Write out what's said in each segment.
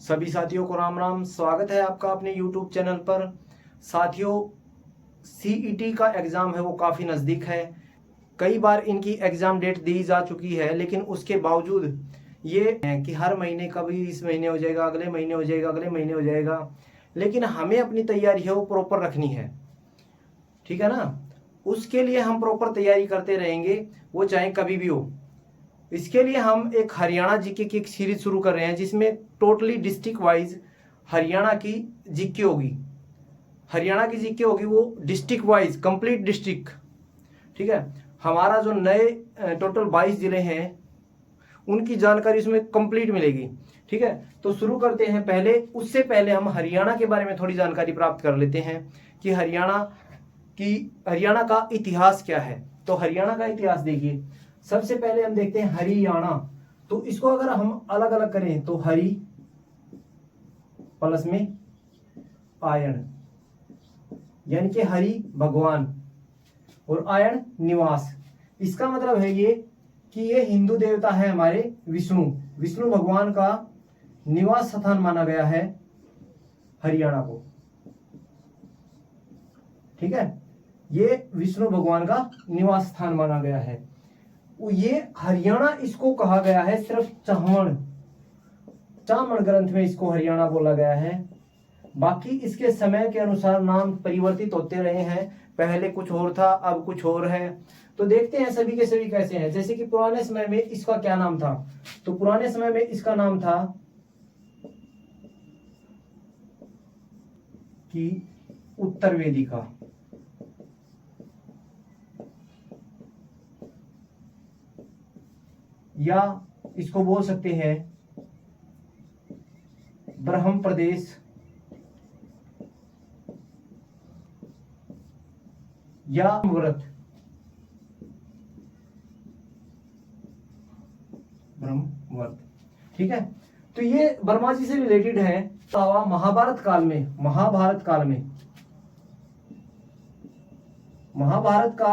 सभी साथियों को राम राम। स्वागत है आपका अपने YouTube चैनल पर। साथियों, CET का एग्ज़ाम है वो काफ़ी नज़दीक है। कई बार इनकी एग्ज़ाम डेट दी जा चुकी है, लेकिन उसके बावजूद ये है कि हर महीने कभी इस महीने हो जाएगा, अगले महीने हो जाएगा, अगले महीने हो जाएगा। लेकिन हमें अपनी तैयारी है वो प्रॉपर रखनी है, ठीक है ना। उसके लिए हम प्रॉपर तैयारी करते रहेंगे, वो चाहे कभी भी हो। इसके लिए हम एक हरियाणा जीके की एक सीरीज शुरू कर रहे हैं, जिसमें टोटली डिस्ट्रिक्ट वाइज हरियाणा की जीके होगी। हरियाणा की जीके होगी वो डिस्ट्रिक्ट वाइज, कंप्लीट डिस्ट्रिक्ट, ठीक है। हमारा जो नए टोटल 22 जिले हैं उनकी जानकारी उसमें कंप्लीट मिलेगी, ठीक है। तो शुरू करते हैं। उससे पहले हम हरियाणा के बारे में थोड़ी जानकारी प्राप्त कर लेते हैं कि हरियाणा का इतिहास क्या है। तो हरियाणा का इतिहास देखिए, सबसे पहले हम देखते हैं हरियाणा। तो इसको अगर हम अलग अलग करें तो हरि प्लस में आयन, यानी कि हरि भगवान और आयन निवास। इसका मतलब है ये कि ये हिंदू देवता है हमारे विष्णु भगवान का निवास स्थान माना गया है हरियाणा को, ठीक है। ये विष्णु भगवान का निवास स्थान माना गया है। ये हरियाणा इसको कहा गया है सिर्फ चामण ग्रंथ में इसको हरियाणा बोला गया है। बाकी इसके समय के अनुसार नाम परिवर्तित होते रहे हैं। पहले कुछ और था, अब कुछ और है। तो देखते हैं सभी के सभी कैसे हैं। जैसे कि पुराने समय में इसका क्या नाम था, तो पुराने समय में इसका नाम था कि उत्तर वेदिका, या इसको बोल सकते हैं ब्रह्म प्रदेश, या व्रत, ब्रह्मवर्त, ठीक है। तो ये वर्मा जी से रिलेटेड है। महाभारत काल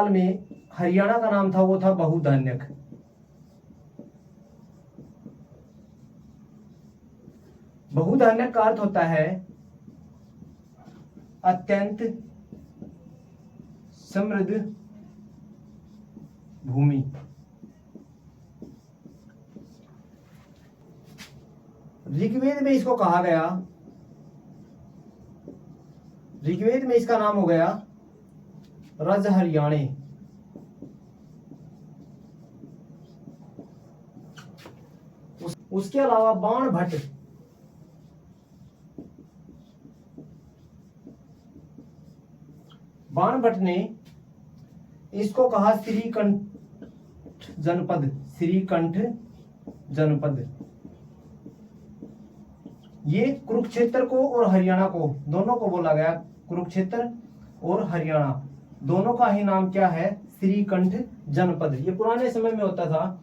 में हरियाणा का नाम था वो था बहुधान्यक। बहुधान्यक का अर्थ होता है अत्यंत समृद्ध भूमि। ऋग्वेद में इसको कहा गया, ऋग्वेद में इसका नाम हो गया रज हरियाणे। उसके अलावा बाणभट्ट ने इसको कहा श्रीकंठ जनपद। ये कुरुक्षेत्र को और हरियाणा को दोनों को बोला गया। कुरुक्षेत्र और हरियाणा दोनों का ही नाम क्या है, श्रीकंठ जनपद। ये पुराने समय में होता था।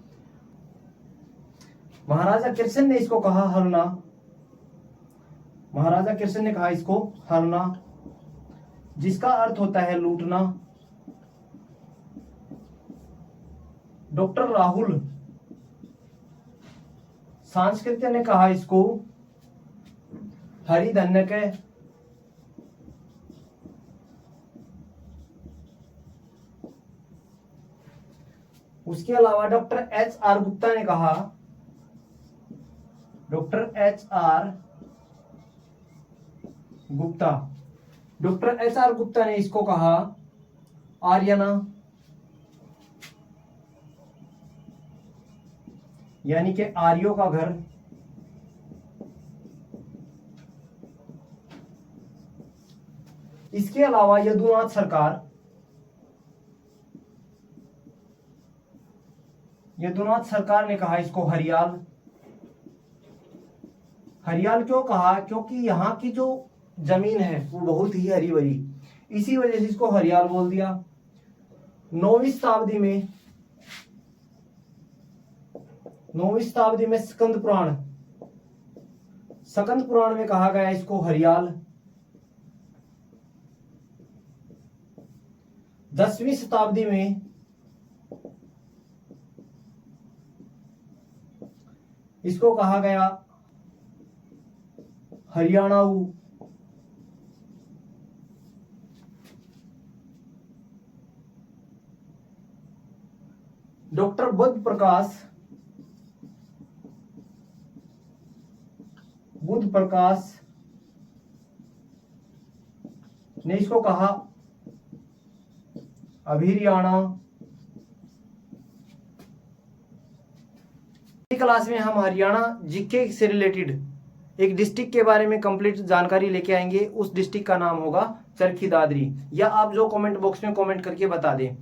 महाराजा कृष्ण ने इसको कहा हरना। महाराजा कृष्ण ने कहा इसको हरना, जिसका अर्थ होता है लूटना। डॉक्टर राहुल सांस्कृत्य ने कहा इसको हरिधन्यक है। उसके अलावा डॉक्टर HR गुप्ता ने कहा, डॉक्टर HR गुप्ता ने इसको कहा आर्यना, यानी कि आर्यों का घर। इसके अलावा यदुनाथ सरकार ने कहा इसको हरियाल। हरियाल क्यों कहा, क्योंकि यहाँ की जो जमीन है वो बहुत ही हरी भरी, इसी वजह से इसको हरियाल बोल दिया। 9वीं शताब्दी में स्कंद पुराण में कहा गया इसको हरियाल। 10वीं शताब्दी में इसको कहा गया हरियाणाऊ, डॉक्टर बुद्ध प्रकाश ने इसको कहा अभिरियाणा। क्लास में हम हरियाणा जीके से रिलेटेड एक डिस्ट्रिक्ट के बारे में कंप्लीट जानकारी लेके आएंगे। उस डिस्ट्रिक्ट का नाम होगा चरखी दादरी, या आप जो कमेंट बॉक्स में कमेंट करके बता दें।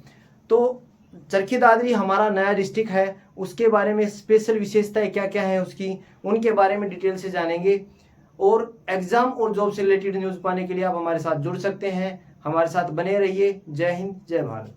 तो चरखी दादरी हमारा नया डिस्ट्रिक्ट है, उसके बारे में स्पेशल विशेषताएं क्या क्या है उसकी, उनके बारे में डिटेल से जानेंगे। और एग्जाम और जॉब से रिलेटेड न्यूज़ पाने के लिए आप हमारे साथ जुड़ सकते हैं। हमारे साथ बने रहिए। जय हिंद, जय भारत।